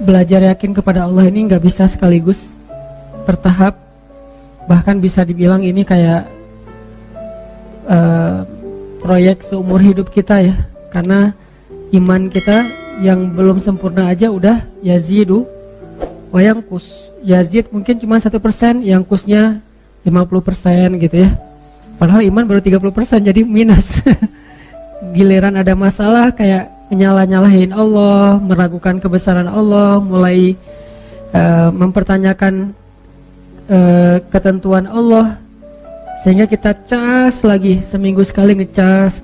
Belajar yakin kepada Allah ini nggak bisa sekaligus, bertahap. Bahkan bisa dibilang ini kayak proyek seumur hidup kita ya. Karena iman kita yang belum sempurna aja udah yazidu wa yanqus. Yazid mungkin cuma 1%, yanqusnya 50% gitu ya. Padahal iman baru 30%, jadi minus. Giliran ada masalah kayak nyalahin Allah, meragukan kebesaran Allah, mulai mempertanyakan ketentuan Allah, sehingga kita cas lagi seminggu sekali, ngecas.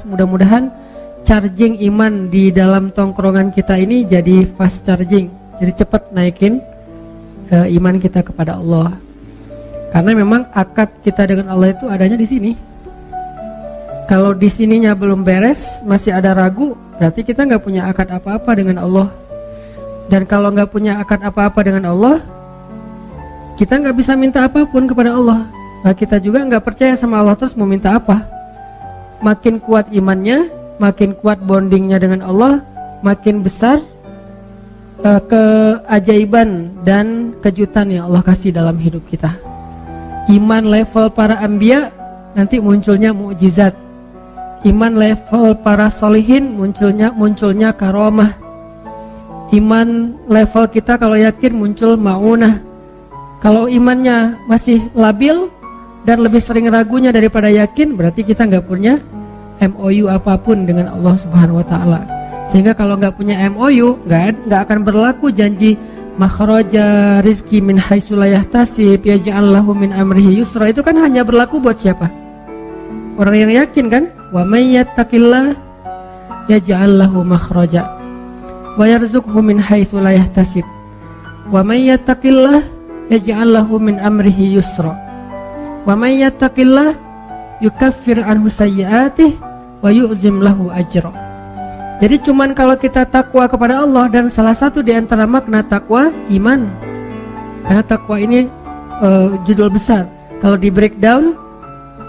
Mudah-mudahan charging iman di dalam tongkrongan kita ini jadi fast charging, jadi cepat naikin iman kita kepada Allah. Karena memang akad kita dengan Allah itu adanya di sini. Kalau di sininya belum beres, masih ada ragu, berarti kita nggak punya akad apa-apa dengan Allah. Dan kalau nggak punya akad apa-apa dengan Allah, kita nggak bisa minta apapun kepada Allah. Nah, kita juga nggak percaya sama Allah, terus mau minta apa? Makin kuat imannya, makin kuat bondingnya dengan Allah, makin besar keajaiban dan kejutan yang Allah kasih dalam hidup kita. Iman level para anbiya, nanti munculnya mukjizat. Iman level para solihin, munculnya karomah. Iman level kita kalau yakin muncul maunah. Kalau imannya masih labil dan lebih sering ragunya daripada yakin, berarti kita nggak punya MOU apapun dengan Allah Subhanahu Wa Taala. Sehingga kalau nggak punya MOU, nggak akan berlaku janji makhraja rizki min haitsu la yahtasib yaj'al lahu min amrihi yusra. Itu kan hanya berlaku buat siapa? Orang yang yakin kan? Wa may yattaqillah yaj'al lahu makhraja wa yarzuqhu min haitsu la yahtasib. Wa may yattaqillah yaj'al lahu min amrihi yusra. Wa may yattaqillah yukaffir anhu sayyi'atihi wa yu'zim lahu ajra. Jadi cuman kalau kita takwa kepada Allah, dan salah satu di antara makna takwa iman. Karena takwa ini judul besar. Kalau di breakdown,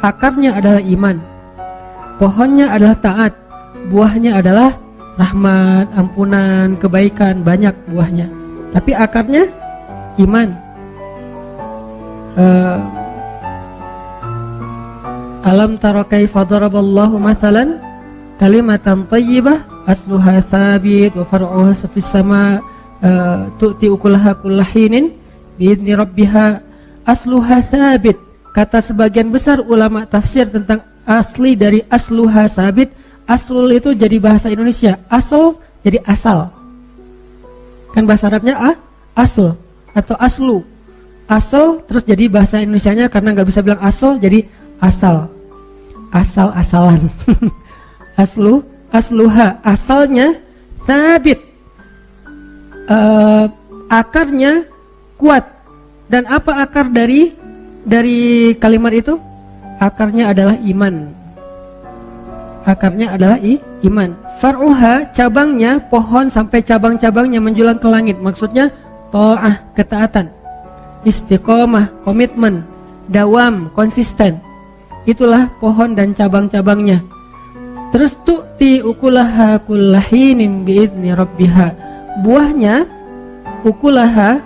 akarnya adalah iman, pohonnya adalah taat, buahnya adalah rahmat, ampunan, kebaikan, banyak buahnya. Tapi akarnya iman. Alam tara kaifa daraballahu mathalan kalimatan thayyibah asluha sabit wa far'uha fis sama tu'ti ukulaha kullahinin biidzni rabbiha asluha sabit. Kata sebagian besar ulama tafsir tentang asli dari asluha sabit. Aslul itu jadi bahasa Indonesia, asal jadi asal. Kan bahasa Arabnya asl atau aslu. Asal terus jadi bahasa Indonesianya, karena nggak bisa bilang asal jadi asal. Asal-asalan. Asluha, asalnya sabit. Akarnya kuat. Dan apa akar dari kalimat itu? Akarnya adalah iman. Akarnya adalah iman. Far'uha, cabangnya, pohon sampai cabang-cabangnya menjulang ke langit. Maksudnya ta'ah, ketaatan. Istiqomah, komitmen. Dawam, konsisten. Itulah pohon dan cabang-cabangnya. Terus tu'ti ukulaha kullahinin bi'izni rabbiha. Buahnya, ukulaha,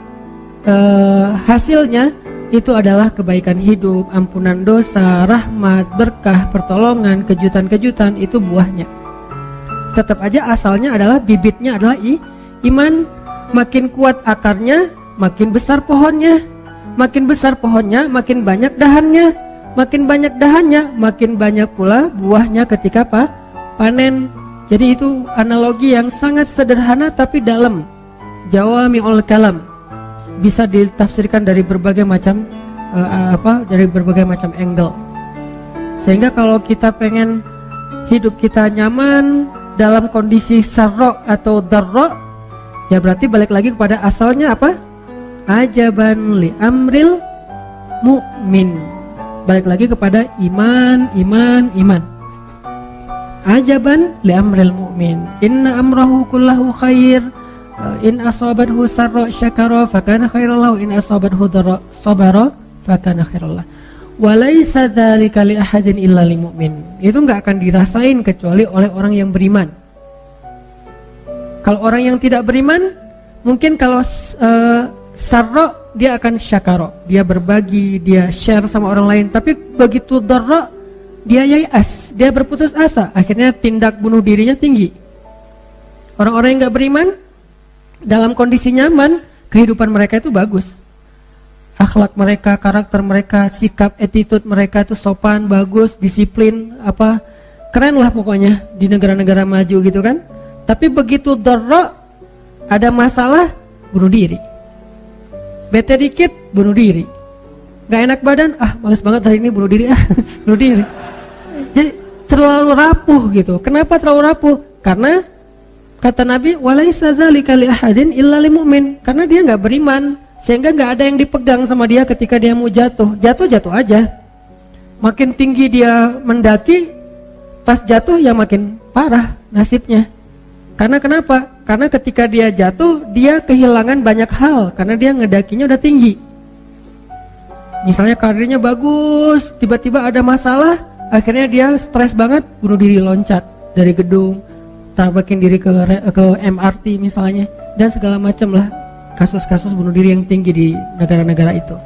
hasilnya itu adalah kebaikan hidup, ampunan dosa, rahmat, berkah, pertolongan, kejutan-kejutan. Itu buahnya. Tetap aja asalnya adalah, bibitnya adalah iman. Makin kuat akarnya, makin besar pohonnya. Makin besar pohonnya, makin banyak dahannya. Makin banyak dahannya, makin banyak pula buahnya ketika panen. Jadi itu analogi yang sangat sederhana tapi dalam. Jawami'ul kalam, bisa ditafsirkan dari berbagai macam dari berbagai macam angle. Sehingga kalau kita pengen hidup kita nyaman dalam kondisi sarro atau darro, Ya berarti balik lagi kepada asalnya apa? Ajaban li amril mu'min. Balik lagi kepada iman. Ajaban li amril mu'min. Inna amrahu kullahu khair. In asabathu sarra syakara fakana khairan lahu, in asabathu dharra sabara fakana khairan lahu. Walaysa dzalika li ahadin illa lil mu'min. Itu enggak akan dirasain kecuali oleh orang yang beriman. Kalau orang yang tidak beriman, mungkin kalau sarra dia akan syakara, dia berbagi, dia share sama orang lain. Tapi begitu dharra dia yai'as, dia berputus asa, akhirnya tindak bunuh dirinya tinggi. Orang-orang yang enggak beriman dalam kondisi nyaman, kehidupan mereka itu bagus. Akhlak mereka, karakter mereka, sikap, attitude mereka itu sopan, bagus, disiplin, keren lah pokoknya di negara-negara maju gitu kan. Tapi begitu dharra, ada masalah, bunuh diri. Bete dikit, bunuh diri. Gak enak badan, males banget hari ini, bunuh diri, bunuh diri. Jadi terlalu rapuh gitu. Kenapa terlalu rapuh? Karena kata Nabi, walaisa dzalika li ahadin illa lil mu'min. Karena dia nggak beriman, sehingga nggak ada yang dipegang sama dia ketika dia mau jatuh. Jatuh aja. Makin tinggi dia mendaki, pas jatuh ya makin parah nasibnya. Karena kenapa? Karena ketika dia jatuh, dia kehilangan banyak hal karena dia ngedakinya udah tinggi. Misalnya karirnya bagus, tiba-tiba ada masalah, akhirnya dia stres banget, bunuh diri, loncat dari gedung, tabrakin diri ke MRT misalnya, dan segala macam lah kasus-kasus bunuh diri yang tinggi di negara-negara itu.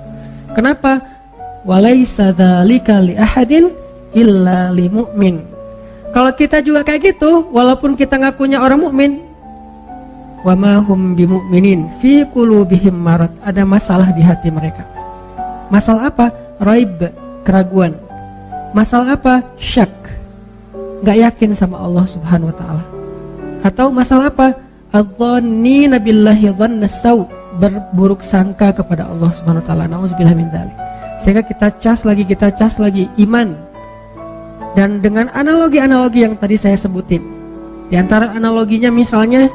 Kenapa? Walaisa dzalika li ahadin illa li mu'min. Kalau kita juga kayak gitu, walaupun kita ngakunya orang mukmin, wa ma hum bimu'minin fi qulubihim marad, ada masalah di hati mereka. Masalah apa? Raib, keraguan. Masalah apa? Syak, nggak yakin sama Allah Subhanahu wa taala. Atau masalah apa? Adzannina billahi dhanna saw, berburuk sangka kepada Allah Subhanahu wa taala. Nauzubillah min dzalik. Sehingga kita cas lagi iman. Dan dengan analogi-analogi yang tadi saya sebutin, di antara analoginya misalnya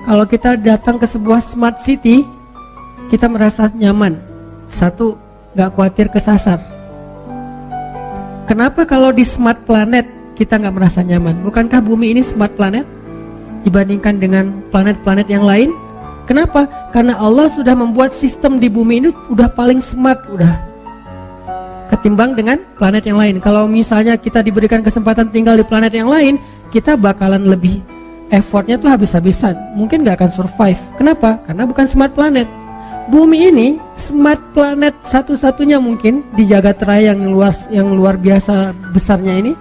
kalau kita datang ke sebuah smart city, kita merasa nyaman. Satu, gak khawatir kesasar. Kenapa kalau di smart planet kita gak merasa nyaman? Bukankah bumi ini smart planet dibandingkan dengan planet-planet yang lain? Kenapa? Karena Allah sudah membuat sistem di bumi ini udah paling smart, udah ketimbang dengan planet yang lain. Kalau misalnya kita diberikan kesempatan tinggal di planet yang lain, kita bakalan lebih effortnya tuh habis-habisan, mungkin gak akan survive. Kenapa? Karena bukan smart planet. Bumi ini smart planet satu-satunya mungkin di jagat raya yang luar biasa besarnya ini.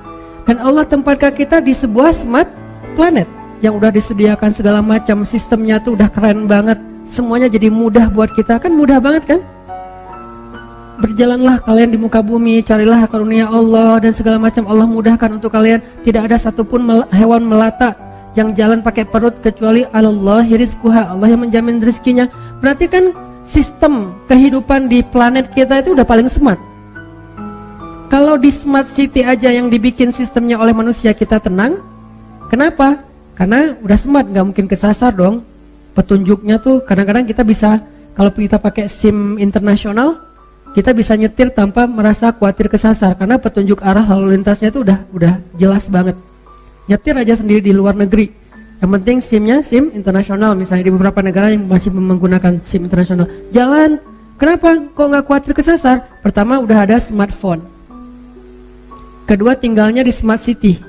Dan Allah tempatkan kita di sebuah smart planet yang udah disediakan segala macam, sistemnya tuh udah keren banget, semuanya jadi mudah buat kita. Kan mudah banget kan? Berjalanlah kalian di muka bumi, carilah karunia Allah dan segala macam, Allah mudahkan untuk kalian. Tidak ada satupun hewan melata yang jalan pakai perut kecuali Allahi rizquha, Allah yang menjamin rezekinya. Berarti kan sistem kehidupan di planet kita itu udah paling smart. Kalau di smart city aja yang dibikin sistemnya oleh manusia kita tenang. Kenapa? Karena udah smart, gak mungkin kesasar dong. Petunjuknya tuh kadang-kadang kita bisa, kalau kita pakai SIM internasional, kita bisa nyetir tanpa merasa khawatir kesasar karena petunjuk arah lalu lintasnya itu udah jelas banget. Nyetir aja sendiri di luar negeri, yang penting SIM-nya SIM internasional. Misalnya di beberapa negara yang masih menggunakan SIM internasional, jalan. Kenapa kok nggak khawatir kesasar? Pertama, udah ada smartphone. Kedua, tinggalnya di smart city.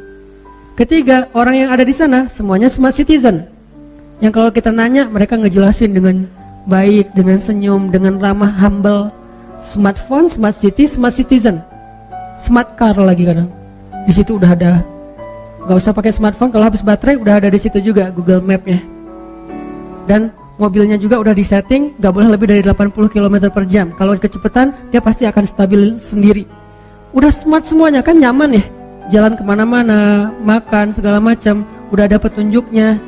Ketiga, orang yang ada di sana semuanya smart citizen, yang kalau kita nanya mereka ngejelasin dengan baik, dengan senyum, dengan ramah, humble. Smartphone, smart city, smart citizen, smart car lagi kadang. Di situ udah ada, nggak usah pakai smartphone, kalau habis baterai udah ada di situ juga Google Map-nya. Dan mobilnya juga udah disetting, nggak boleh lebih dari 80 km per jam. Kalau kecepatan dia pasti akan stabil sendiri. Udah smart semuanya kan, nyaman ya. Jalan kemana-mana, makan segala macam, udah ada petunjuknya.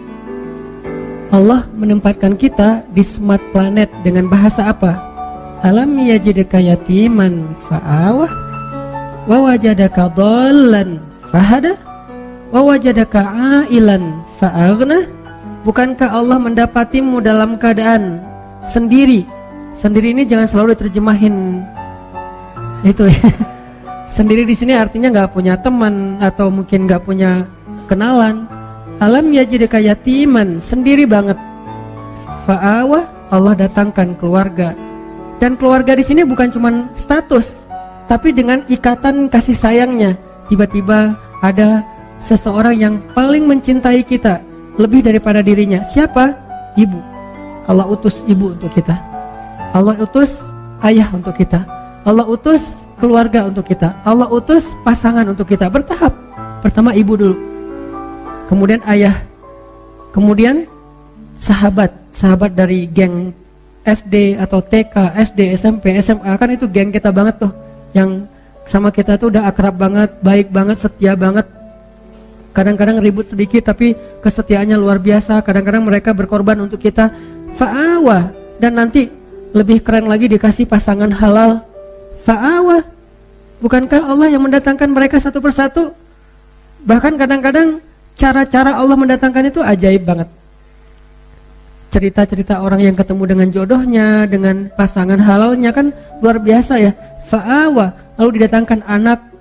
Allah menempatkan kita di smart planet dengan bahasa apa? Alam yajidka yatiman fa'awah wa wajadaka dhallan fahada wa wajadaka ailan fa'aghna Bukankah Allah mendapatimu dalam keadaan sendiri? Sendiri ini jangan selalu diterjemahin itu ya. Sendiri di sini artinya nggak punya teman atau mungkin nggak punya kenalan. Alam yajidka yatiman, sendiri banget. Fa'awa, Allah datangkan keluarga. Dan keluarga di sini bukan cuma status, tapi dengan ikatan kasih sayangnya. Tiba-tiba ada seseorang yang paling mencintai kita lebih daripada dirinya. Siapa? Ibu. Allah utus ibu untuk kita. Allah utus ayah untuk kita. Allah utus keluarga untuk kita. Allah utus pasangan untuk kita. Bertahap. Pertama ibu dulu, kemudian ayah, kemudian sahabat dari geng SD atau TK, SD, SMP, SMA. Kan itu geng kita banget tuh, yang sama kita tuh udah akrab banget, baik banget, setia banget. Kadang-kadang ribut sedikit tapi kesetiaannya luar biasa. Kadang-kadang mereka berkorban untuk kita. Fa'awa. Dan nanti lebih keren lagi dikasih pasangan halal. Fa'awa. Bukankah Allah yang mendatangkan mereka satu persatu? Bahkan kadang-kadang cara-cara Allah mendatangkan itu ajaib banget. Cerita-cerita orang yang ketemu dengan jodohnya, dengan pasangan halalnya kan luar biasa ya. Fa'awa. Lalu didatangkan anak.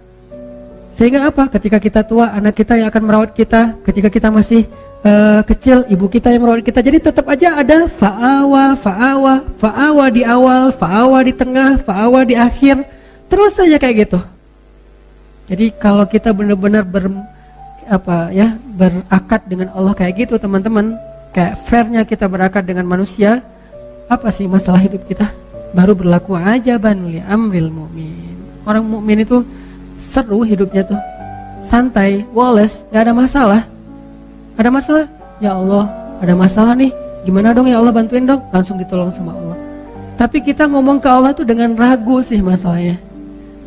Sehingga apa? Ketika kita tua, anak kita yang akan merawat kita. Ketika kita masih kecil, ibu kita yang merawat kita. Jadi tetap aja ada fa'awa, fa'awa, fa'awa di awal, fa'awa di tengah, fa'awa di akhir. Terus saja kayak gitu. Jadi kalau kita benar-benar berakad dengan Allah kayak gitu teman-teman, kayak fairnya kita berakad dengan manusia, apa sih masalah hidup kita? Baru berlaku aja li amril mu'min. Orang mukmin itu seru hidupnya tuh, santai, woles, gak ada masalah. Ada masalah? Ya Allah, ada masalah nih, gimana dong ya Allah, bantuin dong. Langsung ditolong sama Allah. Tapi kita ngomong ke Allah tuh dengan ragu sih masalahnya.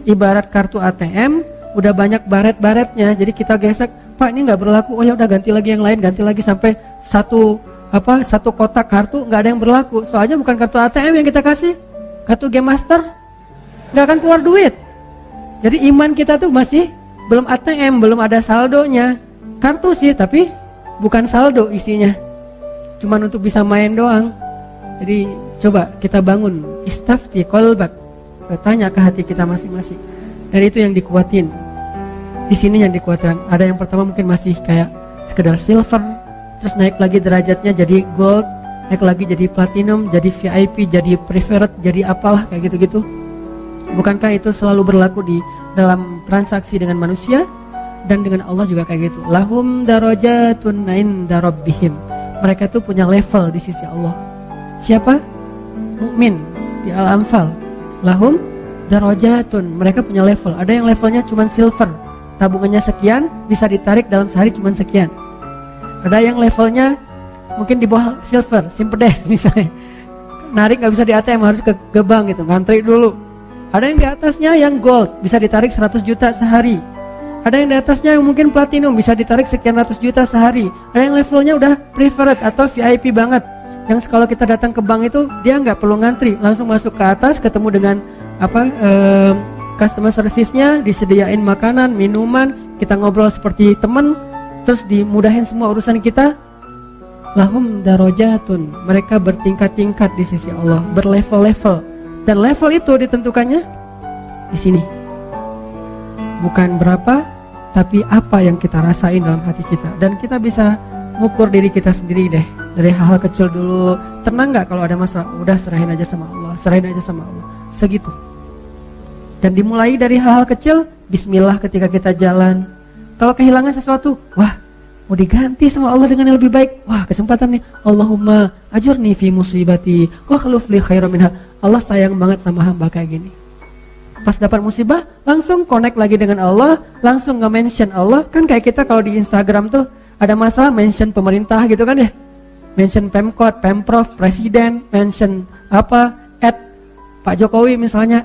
Ibarat kartu ATM, udah banyak baret-baretnya, jadi kita gesek, Pak ini gak berlaku, oh ya udah ganti lagi yang lain, ganti lagi sampai satu kotak kartu gak ada yang berlaku. Soalnya bukan kartu ATM yang kita kasih, kartu Game Master, gak akan keluar duit. Jadi iman kita tuh masih belum ATM, belum ada saldonya. Kartu sih, tapi bukan saldo isinya. Cuman untuk bisa main doang. Jadi coba kita bangun istafti qalbak. Tanya ke hati kita masing-masing. Dan itu yang dikuatin. Di sini yang dikuatkan. Ada yang pertama mungkin masih kayak sekedar silver, terus naik lagi derajatnya jadi gold, naik lagi jadi platinum, jadi VIP, jadi preferred, jadi apalah kayak gitu-gitu. Bukankah itu selalu berlaku di dalam transaksi dengan manusia dan dengan Allah juga kayak gitu. Lahum darajatun inda rabbihim. Mereka tuh punya level di sisi Allah. Siapa? Mukmin di Al-Anfal. Lahum darajatun. Mereka punya level. Ada yang levelnya cuma silver. Tabungannya sekian, bisa ditarik dalam sehari cuma sekian. Ada yang levelnya mungkin di bawah silver, simpedes misalnya. Narik nggak bisa di ATM, harus ke bank gitu, ngantri dulu. Ada yang di atasnya yang gold, bisa ditarik 100 juta sehari. Ada yang di atasnya yang mungkin platinum, bisa ditarik sekian ratus juta sehari. Ada yang levelnya udah preferred atau VIP banget, yang kalau kita datang ke bank itu dia nggak perlu ngantri, langsung masuk ke atas, ketemu dengan customer service-nya, disediain makanan, minuman, kita ngobrol seperti teman, terus dimudahin semua urusan kita. Lahum darajatun. Mereka bertingkat-tingkat di sisi Allah, berlevel-level. Dan level itu ditentukannya di sini. Bukan berapa, tapi apa yang kita rasain dalam hati kita. Dan kita bisa ngukur diri kita sendiri deh. Dari hal-hal kecil dulu. Tenang gak kalau ada masalah? Udah serahin aja sama Allah. Serahin aja sama Allah. Segitu. Dan dimulai dari hal-hal kecil. Bismillah ketika kita jalan. Kalau kehilangan sesuatu, wah, mau diganti sama Allah dengan yang lebih baik. Wah, kesempatan nih. Allahumma ajurni fi musibati wa khluf li khairan minha. Allah sayang banget sama hamba kayak gini. Pas dapat musibah, langsung connect lagi dengan Allah, langsung nge-mention Allah. Kan kayak kita kalau di Instagram tuh ada masalah mention pemerintah gitu kan ya. Mention Pemkot, Pemprov, Presiden, mention Pak Jokowi misalnya,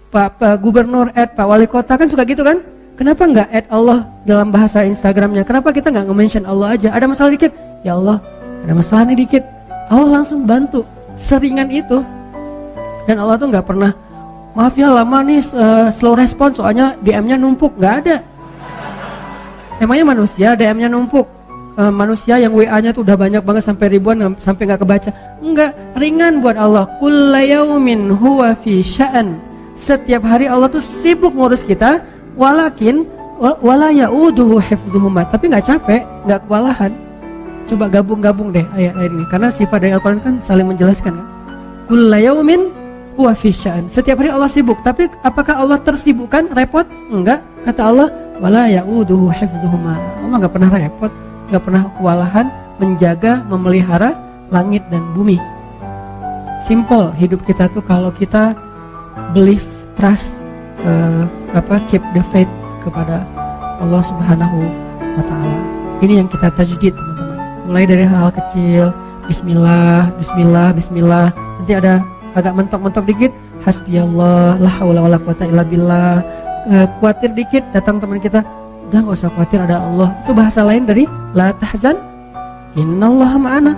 Pak Gubernur, Pak Wali Kota, kan suka gitu kan. Kenapa nggak add Allah dalam bahasa Instagramnya? Kenapa kita nggak nge-mention Allah aja? Ada masalah dikit, ya Allah, ada masalah nih dikit. Allah langsung bantu, seringan itu. Dan Allah tuh nggak pernah, maaf ya lama nih slow respon soalnya DM-nya numpuk, nggak ada. Emangnya manusia DM-nya numpuk? manusia yang WA-nya tuh udah banyak banget sampai ribuan sampai nggak kebaca. Enggak, ringan buat Allah. Kulla yaumin huwa fi sya'an. Setiap hari Allah tuh sibuk ngurus kita, walakin wala ya'uduhu hifdzuhuma. Tapi nggak capek, nggak kewalahan. Coba gabung-gabung deh ayat-ayat ini, karena sifat dari Al-Quran kan saling menjelaskan kan. Kulla yaumin huwa fi sya'an. Setiap hari Allah sibuk, tapi apakah Allah tersibukkan, repot? Enggak. Kata Allah, wala ya'uduhu hifdzuhuma. Allah nggak pernah repot, nggak pernah kewalahan menjaga, memelihara langit dan bumi. Simple hidup kita tuh kalau kita believe, trust, keep the faith kepada Allah Subhanahu wa Ta'ala. Ini yang kita tajdid, teman-teman. Mulai dari hal kecil, Bismillah, Bismillah, Bismillah. Nanti ada agak mentok-mentok dikit, Hasbiyallah, la haula wala quwata illa billah. Khawatir dikit, datang teman kita, udah nggak usah khawatir, ada Allah. Itu bahasa lain dari la tahzan, innallaha ma'ana.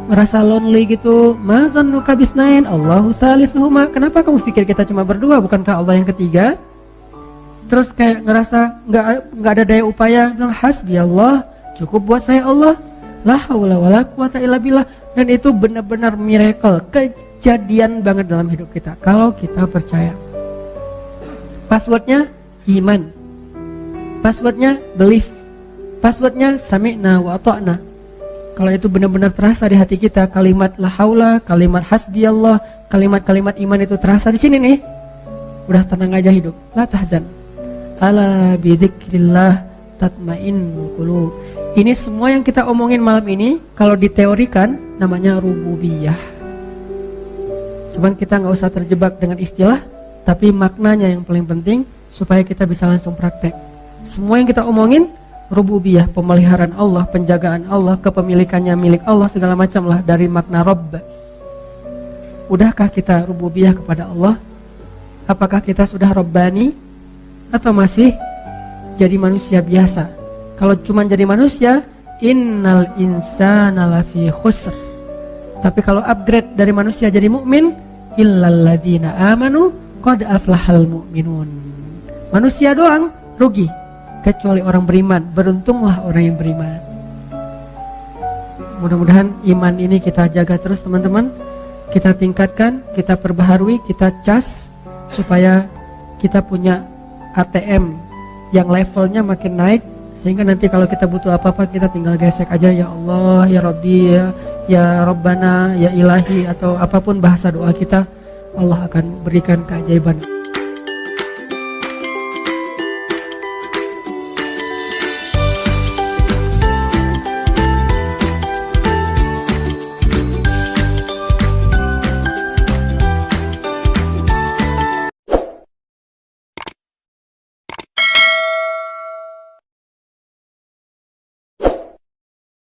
Merasa lonely gitu, ma zannuka bisnain, Allahu salisuhuma. Kenapa kamu pikir kita cuma berdua, bukankah Allah yang ketiga? Terus kayak ngerasa nggak ada daya upaya, bilang hasbiyallah, cukup buat saya Allah, la haula wala quwata illa billah. Dan itu benar-benar miracle, kejadian banget dalam hidup kita kalau kita percaya. Passwordnya iman, passwordnya belief, passwordnya sami'na wa ata'na. Kalau itu benar-benar terasa di hati kita, kalimat la haula, kalimat hasbiyallah, kalimat-kalimat iman itu terasa di sini nih, udah tenang aja hidup. La tahzan, ala bidzikrillah tatmainnul qulub. Ini semua yang kita omongin malam ini, kalau diteorikan namanya rububiyah. Cuman kita nggak usah terjebak dengan istilah, tapi maknanya yang paling penting supaya kita bisa langsung praktek. Semua yang kita omongin rububiyah, pemeliharaan Allah, penjagaan Allah, kepemilikannya milik Allah, segala macam lah dari makna Rabb. Udahkah kita rububiyah kepada Allah? Apakah kita sudah Rabbani atau masih jadi manusia biasa? Kalau cuma jadi manusia, innal insana lafi khusr. Tapi kalau upgrade dari manusia jadi mukmin, illal ladzina amanu qad aflahal mu'minun. Manusia doang rugi, kecuali orang beriman. Beruntunglah orang yang beriman. Mudah-mudahan iman ini kita jaga terus, teman-teman. Kita tingkatkan, kita perbaharui, kita cas supaya kita punya ATM yang levelnya makin naik, sehingga nanti kalau kita butuh apa-apa kita tinggal gesek aja, ya Allah, ya Rabbi, ya Rabbana, ya Ilahi, atau apapun bahasa doa kita, Allah akan berikan keajaiban.